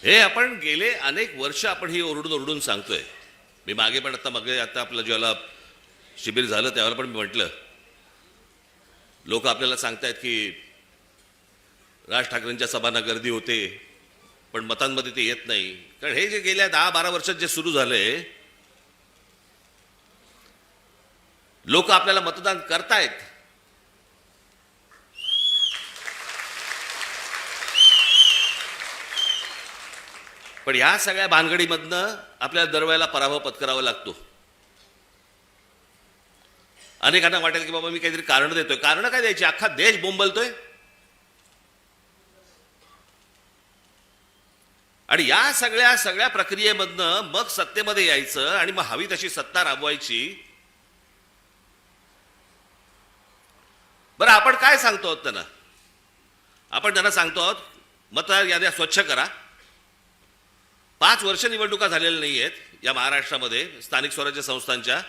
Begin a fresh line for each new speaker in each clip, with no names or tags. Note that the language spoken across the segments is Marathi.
हे आपण गेले अनेक वर्ष आपण ही ओरडून ओरडून सांगतोय. मी मागे पण आता आपलं ज्याला शिबिर झालं त्यावेळेला पण मी म्हटलं, लोक आपल्याला सांगतायत की राज ठाकरेंच्या सभांना गर्दी होते पण मतांमध्ये ते येत नाही. कारण हे जे गेल्या 10-12 वर्षात जे सुरू झालंय, लोक आपल्याला मतदान करतायत, पण या सगळ्या भानगडीमधनं आपल्याला दरवेळेला पराभव पत्करावा लागतो. अनेकांना वाटेल की बाबा मी काहीतरी कारण देतोय. कारण काय द्यायची? अख्खा देश बोंबलतोय. आणि या सगळ्या प्रक्रियेमधनं मग सत्तेमध्ये यायचं आणि मग हवी तशी सत्ता राबवायची. बरं, आपण काय सांगतो आहोत त्यांना? आपण त्यांना सांगतो आहोत मतदार याद्या स्वच्छ करा. 5 वर्ष निवडणुका झालेल्या नाही आहेत या महाराष्ट्रामध्ये स्थानिक स्वराज्य संस्थांच्या.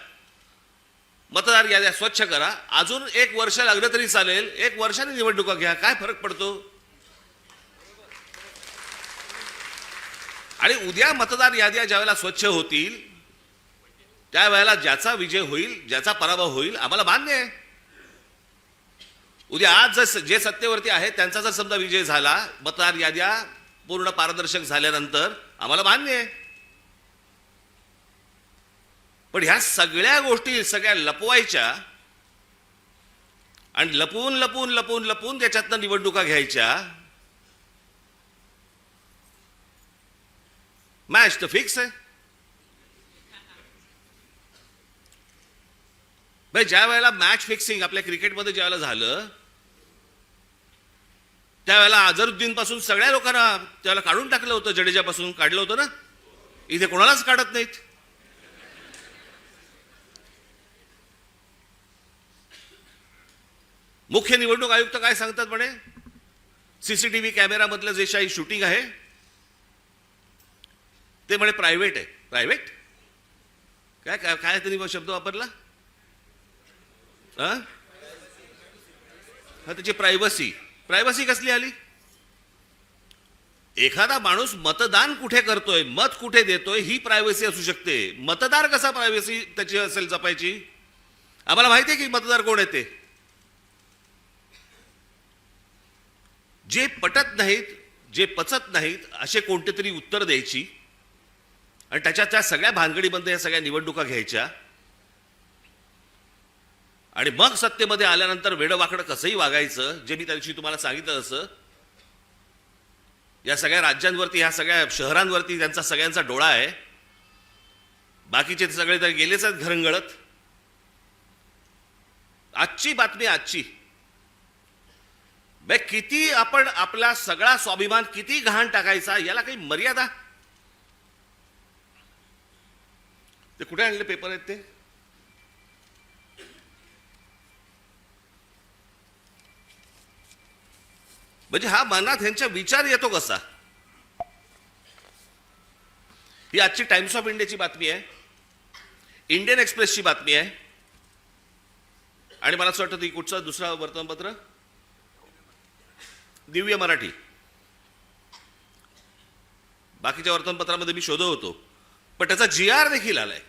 मतदार याद्या स्वच्छ करा. अजून 1 वर्ष लागलं तरी चालेल. 1 वर्षाने निवडणुका घ्या, काय फरक पडतो? आणि उद्या मतदार याद्या ज्यावेळेला स्वच्छ होतील त्यावेळेला ज्याचा विजय होईल, ज्याचा पराभव होईल, आम्हाला मान्य आहे. उद्या आज जे सत्तेवरती आहेत त्यांचा जर समजा विजय झाला, मतदार याद्या पूर्ण पारदर्शक झाल्यानंतर, आम्हाला मान्य आहे. पण ह्या सगळ्या गोष्टी सगळ्या लपवायच्या आणि लपून लपून लपून लपून त्याच्यातनं निवडणुका घ्यायच्या. मॅच तर फिक्स आहे भाई. ज्या वेळेला मॅच फिक्सिंग आपल्या क्रिकेटमध्ये ज्यावेळेला झालं त्यावेळेला अझरुद्दीन पासून सगळ्या लोकांना त्यावेळेला काढून टाकलं होतं. जडेजापासून काढलं होतं ना. इथे कोणालाच काढत नाहीत. मुख्य निवडणूक आयुक्त काय सांगतात म्हणे, सीसीटीव्ही कॅमेरा मधलं जे काही शूटिंग आहे ते म्हणे प्रायव्हेट आहे. प्रायव्हेट काय काय काय त्यांनी शब्द वापरला? हा, त्याची प्रायव्हसी कसली आली? एखादा माणूस मतदान कुठे करतोय, मत कुठे देतोय, ही प्रायव्हसी असू शकते. मतदार कसा प्रायव्हसी त्याची असेल जपायची? आम्हाला माहिती आहे की मतदार कोण आहे ते. जे पटत नाहीत, जे पचत नाहीत, असे कोणते तरी उत्तर द्यायची आणि त्या सगळ्या भानगडीमध्ये या सगळ्या निवडणुका घ्यायच्या आणि मग सत्तेमध्ये आल्यानंतर वेडवाकडं कसंही वागायचं. जे मी त्या दिवशी तुम्हाला सांगितलं असं, या सगळ्या राज्यांवरती, ह्या सगळ्या शहरांवरती त्यांचा सगळ्यांचा डोळा आहे. बाकीचे सगळे तर गेलेच आहेत घरंगळत. आजची बातमी, आजची किती आपण आपला सगळा स्वाभिमान किती घाण टाकायचा, याला काही मर्यादा? ते कुठे आणले पेपर आहेत ते? म्हणजे हा मनात ह्यांच्या विचार येतो कसा? ही आजची टाइम्स ऑफ इंडियाची बातमी आहे, इंडियन एक्सप्रेसची बातमी आहे आणि मला असं वाटतं ती कुठचं दुसरा वर्तमानपत्र, दिव्य मराठी. बाकीच्या वर्तमानपत्रामध्ये मी शोधत होतो पण त्याचा GR देखील आलाय.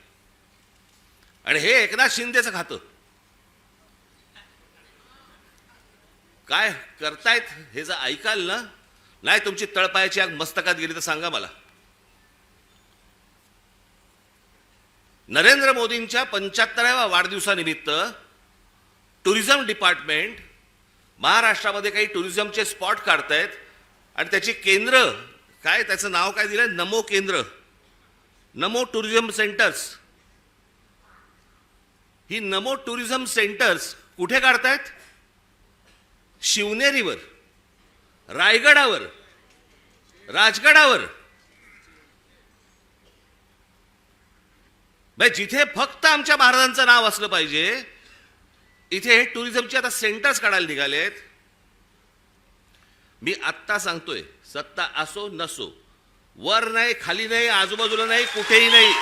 आणि हे एकनाथ शिंदेचं खातं. काय करतायत हे जर ऐकाल ना, नाही तुमची तळपायाची आग मस्तकात गेली तर सांगा मला. नरेंद्र मोदींच्या 75व्या वाढदिवसानिमित्त टुरिझम डिपार्टमेंट महाराष्ट्रामध्ये काही टुरिझमचे स्पॉट काढतायत आणि त्याची केंद्र काय, त्याचं नाव काय दिलंय, नमो केंद्र, नमो टुरिझम सेंटर्स. ही नमो टुरिझम सेंटर्स कुठे काढतायत? शिवनेरीवर, रायगडावर, राजगडावर. जिथे फक्त आमच्या महाराजांचं नाव असलं पाहिजे, इथे हे टुरिझमचे आता सेंटर्स काढायला निघालेत. मी आत्ता सांगतोय, सत्ता असो नसो, वर नाही, खाली नाही, आजूबाजूला नाही, कुठेही नाही,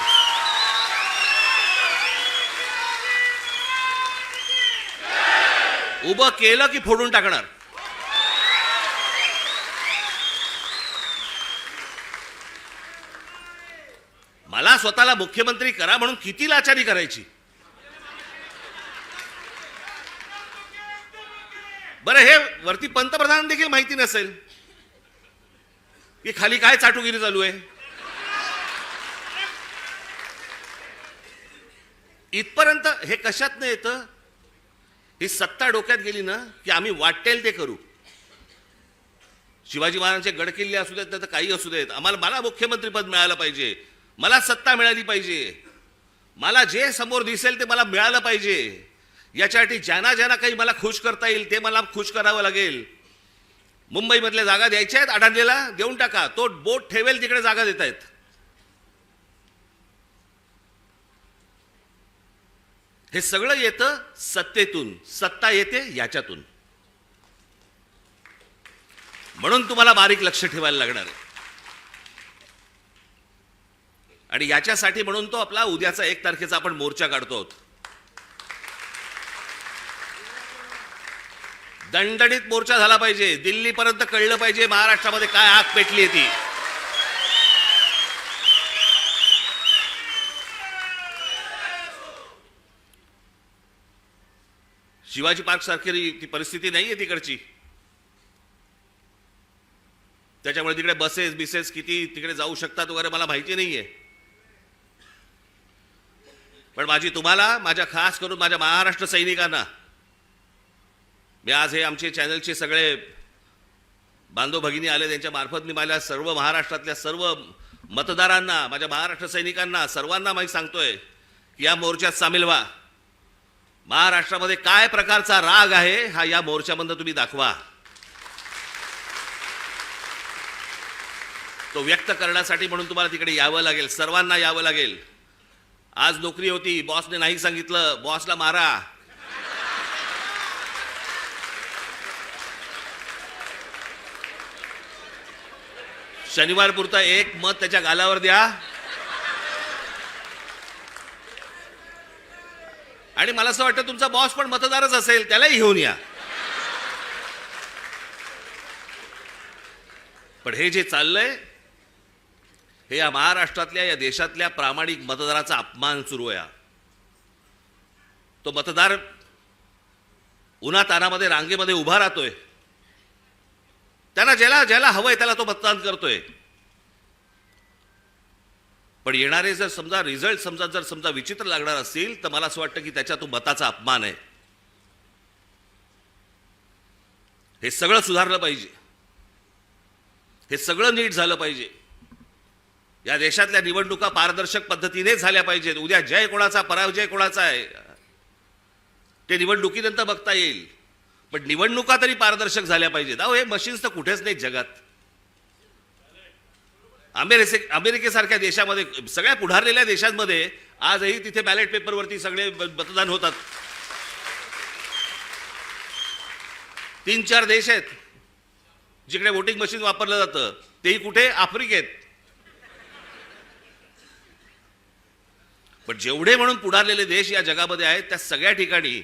उभं केलं की फोडून टाकणार. मला स्वतःला मुख्यमंत्री करा म्हणून किती लाचारी करायची? बरं, हे वरती पंतप्रधान देखील माहिती नसेल की खाली काय चाटुगिरी चालू आहे. इथपर्यंत हे कशात येतं? ही सत्ता डोक्यात गेली ना की आम्ही वाटेल ते करू. शिवाजी महाराजांचे गडकिल्ले असू देत, नाही तर काही असू देत, मला मुख्यमंत्रीपद मिळालं पाहिजे, मला सत्ता मिळाली पाहिजे, मला जे समोर दिसेल ते मला मिळालं पाहिजे. याच्यासाठी ज्यांना ज्यांना काही मला खुश करता येईल ते मला खुश करावं लागेल. मुंबईमधल्या जागा द्यायच्या आहेत, अडाणलेला देऊन टाका, तो बोट ठेवेल तिकडे जागा देत आहेत. हे सगळं येतं सत्तेतून, सत्ता येते याच्यातून. म्हणून तुम्हाला बारीक लक्ष ठेवायला लागणार आहे. आणि याच्यासाठी म्हणून तो आपला उद्याचा 1 तारखेचा आपण मोर्चा काढतो आहोत. दणदणीत मोर्चा झाला पाहिजे, दिल्लीपर्यंत कळलं पाहिजे महाराष्ट्रामध्ये काय आग पेटली ती. शिवाजी पार्क सारखी ती परिस्थिती नाहीये तिकडची. त्याच्यामुळे तिकडे बसेस बिसेस किती तिकडे जाऊ शकतात वगैरे मला माहिती नाहीये. पण तुम्हाला, माझ्या खास करून माझ्या महाराष्ट्र सैनिकांना, मी आज हे आमचे चॅनलचे सगळे बांधव भगिनी आले, त्यांच्या मार्फत मी माझ्या सर्व महाराष्ट्रातल्या सर्व मतदारांना, माझ्या महाराष्ट्र सैनिकांना सर्वांना मी सांगतोय की या मोर्चात सामील व्हा. महाराष्ट्रामध्ये काय प्रकारचा राग आहे हा या मोर्चामधून तुम्ही दाखवा. तो व्यक्त करण्यासाठी म्हणून तुम्हाला तिकडे यावं लागेल, सर्वांना यावं लागेल. आज नोकरी होती, बॉसने नाही सांगितलं, बॉसला मारा. शनिवार पुरता 1 मत त्याच्या गालावर द्या आणि मला असं वाटतं तुमचा बॉस पण मतदारच असेल, त्यालाही घेऊन या. पण हे जे चाललंय हे या महाराष्ट्रातल्या, या देशातल्या प्रामाणिक मतदाराचा अपमान सुरू आहे. तो मतदार उन्हातानामध्ये रांगेमध्ये उभा राहतोय, त्याला ज्याला हवंय त्याला तो मतदान करतोय. पण येणारे जर समजा रिझल्ट समजा विचित्र लागणार असतील तर मला असं वाटतं की त्याच्या तो मताचा अपमान आहे. हे सगळं सुधारलं पाहिजे, हे सगळं नीट झालं पाहिजे. या देशातल्या निवडणुका पारदर्शक पद्धतीने झाल्या पाहिजेत. उद्या जय कोणाचा पराजय कोणाचा आहे ते निवडणुकीनंतर बघता येईल, पण निवडणुका तरी पारदर्शक झाल्या पाहिजेत. अहो, हे मशीन्स तर कुठेच नाहीत जगात. अमेरिकेसारख्या देशामध्ये, सगळ्या पुढारलेल्या देशांमध्ये आजही तिथे बॅलेट पेपरवरती सगळे मतदान होतात. 3-4 देश आहेत जिकडे वोटिंग मशीन वापरलं जातं, तेही कुठे? आफ्रिकेत. पण जेवढे म्हणून पुढारलेले देश या जगामध्ये आहेत त्या सगळ्या ठिकाणी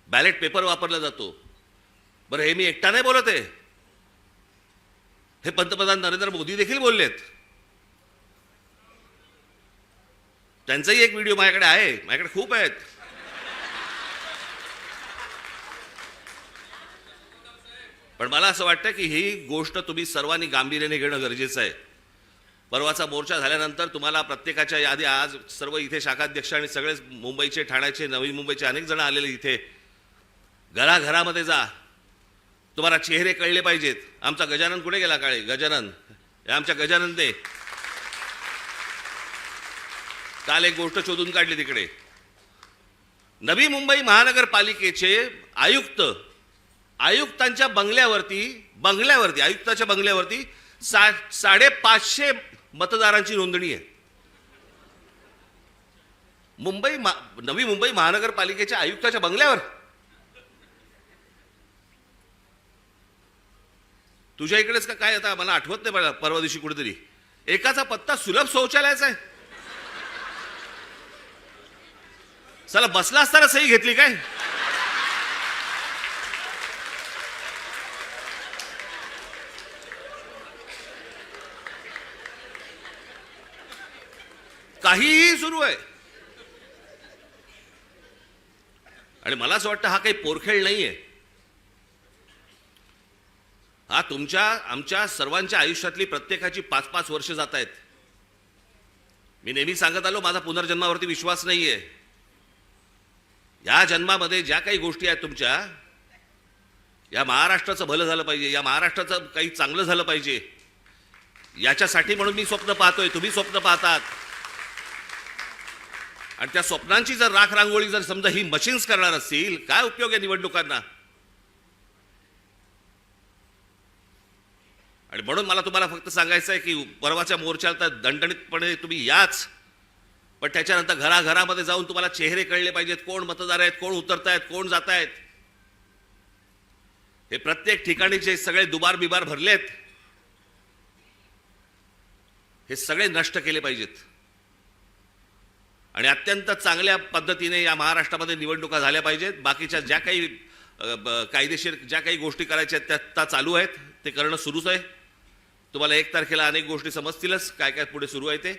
बॅलेट पेपर वापरला जातो. बरं, हे मी एकटा नाही बोलत आहे, हे पंतप्रधान नरेंद्र मोदी देखील बोललेत. त्यांचाही एक व्हिडिओ माझ्याकडे आहे, माझ्याकडे खूप आहेत. पण मला असं वाटतं की ही गोष्ट तुम्ही सर्वांनी गांभीर्याने घेणं गरजेचं आहे. परवाचा मोर्चा झाल्यानंतर तुम्हाला प्रत्येकाच्या यादी, आज सर्व इथे शाखाध्यक्ष आणि सगळेच मुंबईचे, ठाण्याचे, नवी मुंबईचे अनेक जण आलेले इथे, घराघरामध्ये जा, तुम्हाला चेहरे कळले पाहिजेत. आमचा गजानन कुठे गेला? काळे गजानन, आमच्या गजाननने काल एक गोष्ट शोधून काढली. तिकडे नवी मुंबई महानगरपालिकेचे आयुक्तांच्या बंगल्यावरती आयुक्ताच्या बंगल्यावरती 550 मतदारांची नोंदणी आहे. नवी मुंबई महानगरपालिकेच्या आयुक्ताच्या बंगल्यावर. तुझ्या इकडेच का काय? आता मला आठवत नाही, मला परवा दिवशी कुठेतरी एकाचा पत्ता सुलभ शौचालयाचा आहे. चला, बसला असताना सही घेतली काय? काहीही सुरू आहे. आणि मला असं वाटतं हा काही पोरखेळ नाहीये. हा आमच्या सर्वांच्या आयुष्यातली प्रत्येकाची 5-5 वर्ष जात आहेत. मी नेहमी सांगत आलो, माझा पुनर्जन्मावरती विश्वास नाहीये. या जन्मामध्ये ज्या काही गोष्टी आहेत तुमच्या, या महाराष्ट्राचं भलं झालं पाहिजे, या महाराष्ट्राचं काही चांगलं झालं पाहिजे, याच्यासाठी म्हणून मी स्वप्न पाहतोय, तुम्ही स्वप्न पाहतात. आणि त्या स्वप्नांची जर राख रांगोळी जर समजा ही मशीन्स करणार असतील, काय उपयोग आहे निवडणुकांना? आणि म्हणून मला तुम्हाला फक्त सांगायचं आहे की परवाच्या मोर्चाला तर दणदणीतपणे तुम्ही याच, पण त्याच्यानंतर घराघरामध्ये जाऊन तुम्हाला चेहरे कळले पाहिजेत, कोण मतदार आहेत, कोण उतरतायत, कोण जात आहेत. हे प्रत्येक ठिकाणी जे सगळे दुबार बिबार भरलेत, हे सगळे नष्ट केले पाहिजेत. आणि अत्यंत चांगल्या पद्धतीने या महाराष्ट्रामध्ये निवडणुका झाल्या पाहिजेत. बाकीच्या ज्या काही कायदेशीर ज्या काही गोष्टी करायच्या आहेत त्या चालू आहेत, ते करणं सुरूच आहे. तुम्हाला 1 तारखेला अनेक गोष्टी समजतीलच, काय काय पुढे सुरू आहे ते.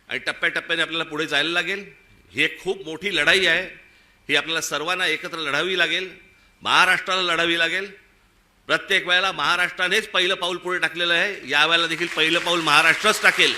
आणि टप्प्याटप्प्याने आपल्याला पुढे जायला लागेल. ही एक खूप मोठी लढाई आहे. ही आपल्याला सर्वांना एकत्र लढावी लागेल, महाराष्ट्राला लढावी लागेल. प्रत्येक वेळेला महाराष्ट्रानेच पहिलं पाऊल पुढे टाकलेलं आहे, यावेळेला देखील पहिलं पाऊल महाराष्ट्रच टाकेल.